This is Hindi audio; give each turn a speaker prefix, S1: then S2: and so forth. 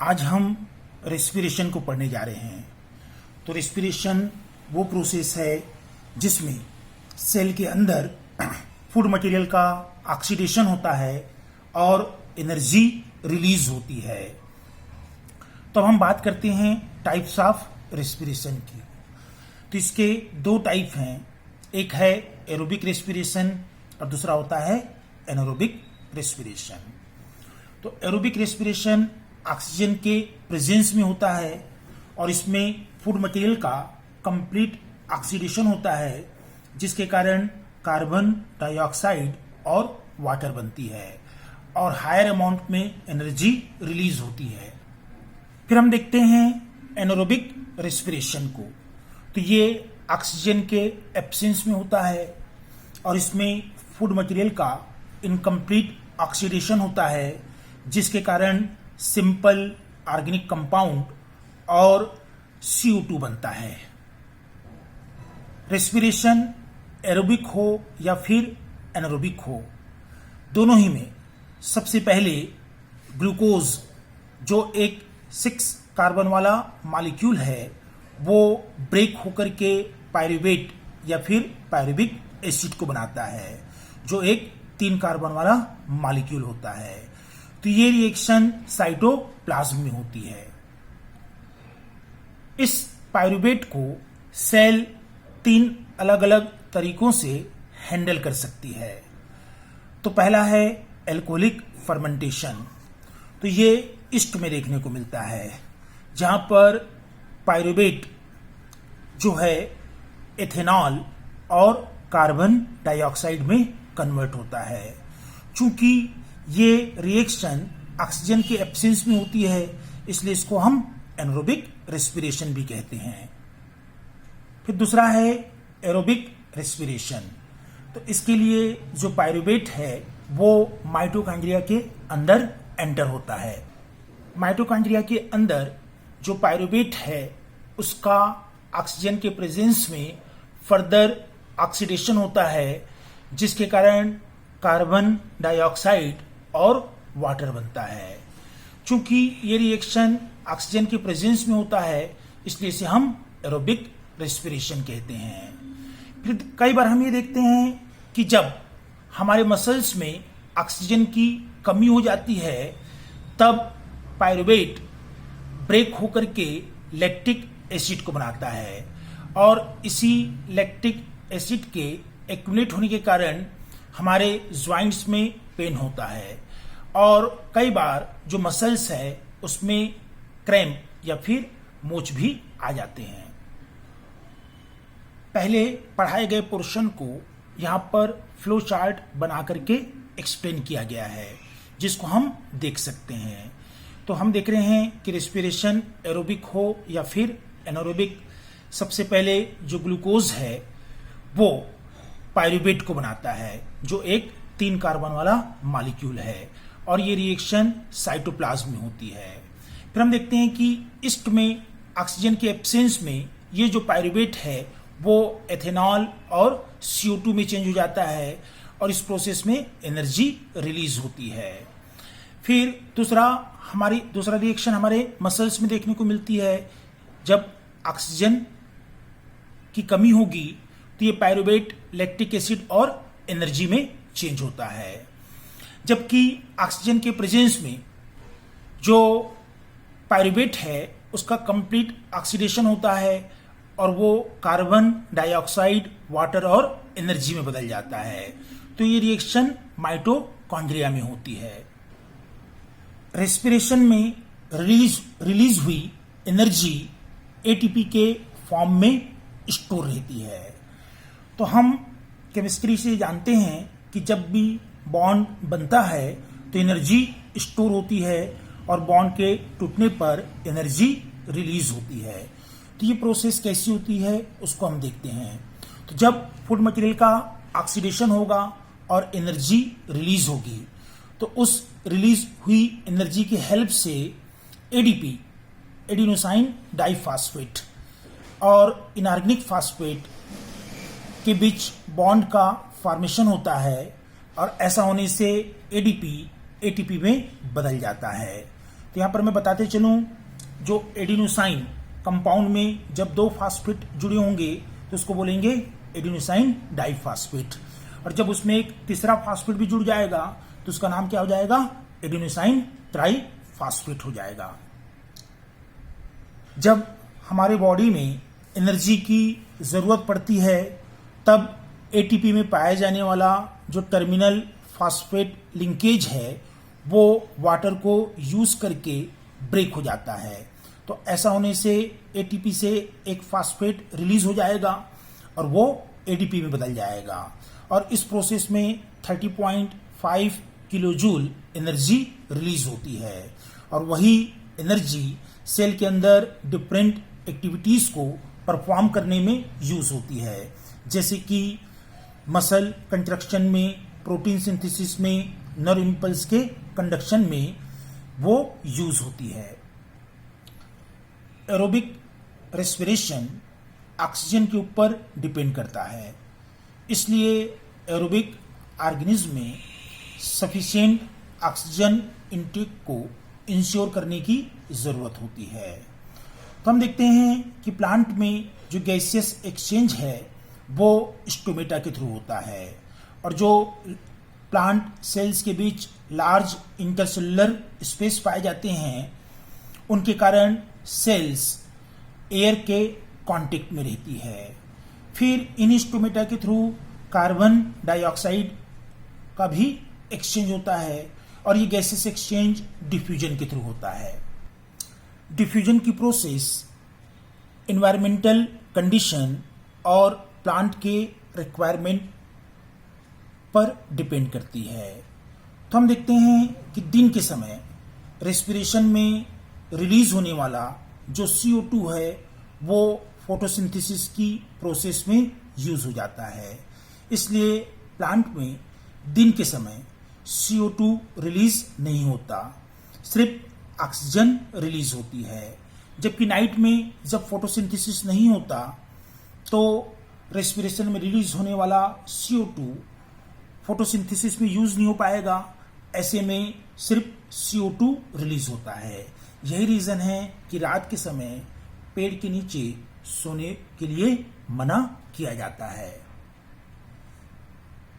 S1: आज हम रेस्पिरेशन को पढ़ने जा रहे हैं। तो रेस्पिरेशन वो प्रोसेस है जिसमें सेल के अंदर फूड मटेरियल का ऑक्सीडेशन होता है और एनर्जी रिलीज होती है। तो हम बात करते हैं टाइप्स ऑफ रेस्पिरेशन की। तो इसके दो टाइप हैं, एक है एरोबिक रेस्पिरेशन और दूसरा होता है एनारोबिक रेस्पिरेशन। तो एरोबिक रेस्पिरेशन ऑक्सीजन के प्रेजेंस में होता है और इसमें फूड मटेरियल का कंप्लीट ऑक्सीडेशन होता है, जिसके कारण कार्बन डाइऑक्साइड और वाटर बनती है और हायर अमाउंट में एनर्जी रिलीज होती है। फिर हम देखते हैं एनारोबिक रेस्पिरेशन को। तो ये ऑक्सीजन के एब्सेंस में होता है और इसमें फूड मटेरियल का इनकम्प्लीट ऑक्सीडेशन होता है, जिसके कारण सिंपल ऑर्गेनिक कंपाउंड और CO2 बनता है। रेस्पिरेशन एरोबिक हो या फिर एनारोबिक हो, दोनों ही में सबसे पहले ग्लूकोज जो एक 6 कार्बन वाला मॉलिक्यूल है वो ब्रेक होकर के पायरुवेट या फिर पायरुविक एसिड को बनाता है जो एक 3 कार्बन वाला मॉलिक्यूल होता है। तो ये रिएक्शन साइटोप्लाज्म में होती है। इस पायरुवेट को सेल 3 अलग अलग तरीकों से हैंडल कर सकती है। तो पहला है एल्कोहलिक फर्मेंटेशन। तो ये ईस्ट में देखने को मिलता है, जहां पर पायरुवेट जो है एथेनॉल और कार्बन डाइऑक्साइड में कन्वर्ट होता है। चूंकि ये रिएक्शन ऑक्सीजन के एब्सेंस में होती है, इसलिए इसको हम एनारोबिक रेस्पिरेशन भी कहते हैं। फिर दूसरा है एरोबिक रेस्पिरेशन। तो इसके लिए जो पायरुवेट है वो माइटोकॉन्ड्रिया के अंदर एंटर होता है। माइटोकॉन्ड्रिया के अंदर जो पायरुवेट है उसका ऑक्सीजन के प्रेजेंस में फर्दर ऑक्सीडेशन होता है, जिसके कारण कार्बन डाइऑक्साइड और वाटर बनता है। चूंकि ये रिएक्शन ऑक्सीजन के प्रेजेंस में होता है, इसलिए इसे हम एरोबिक रेस्पिरेशन कहते हैं। फिर कई बार हम ये देखते हैं कि जब हमारे मसल्स में ऑक्सीजन की कमी हो जाती है, तब पायरुवेट ब्रेक होकर के लैक्टिक एसिड को बनाता है और इसी लैक्टिक एसिड के एक्यूमुलेट होने के कारण हमारे ज्वाइंट्स में पेन होता है और कई बार जो मसल्स है उसमें क्रैम्प या फिर मोच भी आ जाते हैं। पहले पढ़ाए गए पोर्शन को यहाँ पर फ्लो चार्ट बना करके एक्सप्लेन किया गया है, जिसको हम देख सकते हैं। तो हम देख रहे हैं कि रेस्पिरेशन एरोबिक हो या फिर एनारोबिक, सबसे पहले जो ग्लूकोज है वो पायरुवेट को बनाता है जो एक 3 कार्बन वाला मॉलिक्यूल है और ये रिएक्शन साइटोप्लाज्म में होती है। फिर हम देखते हैं कि ईस्ट में ऑक्सीजन के एब्सेंस में ये जो पायरुवेट है वो एथेनॉल और CO2 में चेंज हो जाता है और इस प्रोसेस में एनर्जी रिलीज होती है। फिर दूसरा रिएक्शन हमारे मसल्स में देखने को मिलती है। जब ऑक्सीजन की कमी होगी तो ये पायरुवेट लैक्टिक एसिड और एनर्जी में चेंज होता है, जबकि ऑक्सीजन के प्रेजेंस में जो पायरुवेट है उसका कंप्लीट ऑक्सीडेशन होता है और वो कार्बन डाइऑक्साइड, वाटर और एनर्जी में बदल जाता है। तो ये रिएक्शन माइटोकॉन्ड्रिया में होती है। रेस्पिरेशन में रिलीज हुई एनर्जी ATP के फॉर्म में स्टोर रहती है। तो हम केमिस्ट्री से जानते हैं कि जब भी बॉन्ड बनता है तो एनर्जी स्टोर होती है और बॉन्ड के टूटने पर एनर्जी रिलीज होती है। तो ये प्रोसेस कैसी होती है उसको हम देखते हैं। तो जब फूड मटेरियल का ऑक्सीडेशन होगा और एनर्जी रिलीज होगी, तो उस रिलीज हुई एनर्जी की हेल्प से ADP एडिनोसाइन डाइफॉस्फेट और इनऑर्गेनिक फॉस्फेट के बीच बॉन्ड का फॉर्मेशन होता है और ऐसा होने से ADP ATP में बदल जाता है, तो यहां पर मैं बताते चलूं, जो एडिनोसाइन कंपाउंड में जब 2 फास्फेट जुड़े होंगे तो उसको बोलेंगे एडिनोसाइन डाइफास्फेट, और जब उसमें एक तीसरा फास्फेट भी जुड़ जाएगा तो उसका नाम क्या हो जाएगा, एडिनोसाइन ट्राइफास्फेट हो जाएगा। जब हमारे बॉडी में एनर्जी की जरूरत पड़ती है तब एटीपी में पाया जाने वाला जो टर्मिनल फास्फेट लिंकेज है वो वाटर को यूज करके ब्रेक हो जाता है। तो ऐसा होने से एटीपी से एक फास्फेट रिलीज हो जाएगा और वो एडीपी में बदल जाएगा, और इस प्रोसेस में 30.5 किलो जूल एनर्जी रिलीज होती है, और वही एनर्जी सेल के अंदर डिफरेंट एक्टिविटीज को परफॉर्म करने में यूज होती है, जैसे कि मसल कंट्रक्शन में, प्रोटीन सिंथेसिस में, नर्व इंपल्स के कंडक्शन में वो यूज होती है। एरोबिक रेस्पिरेशन ऑक्सीजन के ऊपर डिपेंड करता है, इसलिए एरोबिक ऑर्गेनिज्म में सफिशिएंट ऑक्सीजन इनटेक को इंश्योर करने की जरूरत होती है। तो हम देखते हैं कि प्लांट में जो गैसियस एक्सचेंज है वो स्टोमेटा के थ्रू होता है, और जो प्लांट सेल्स के बीच लार्ज इंटरसेलुलर स्पेस पाए जाते हैं उनके कारण सेल्स एयर के कांटेक्ट में रहती है। फिर इन स्टोमेटा के थ्रू कार्बन डाइऑक्साइड का भी एक्सचेंज होता है, और ये गैसेस एक्सचेंज डिफ्यूजन के थ्रू होता है। डिफ्यूजन की प्रोसेस एनवायरमेंटल कंडीशन और प्लांट के रिक्वायरमेंट पर डिपेंड करती है। तो हम देखते हैं कि दिन के समय रेस्पिरेशन में रिलीज होने वाला जो CO2 है वो फोटोसिंथेसिस की प्रोसेस में यूज हो जाता है, इसलिए प्लांट में दिन के समय CO2 रिलीज नहीं होता, सिर्फ ऑक्सीजन रिलीज होती है। जबकि नाइट में जब फोटोसिंथेसिस नहीं होता तो रेस्पिरेशन में रिलीज होने वाला CO2 फोटोसिंथेसिस में यूज नहीं हो पाएगा, ऐसे में सिर्फ CO2 रिलीज होता है। यही रीजन है कि रात के समय पेड़ के नीचे सोने के लिए मना किया जाता है।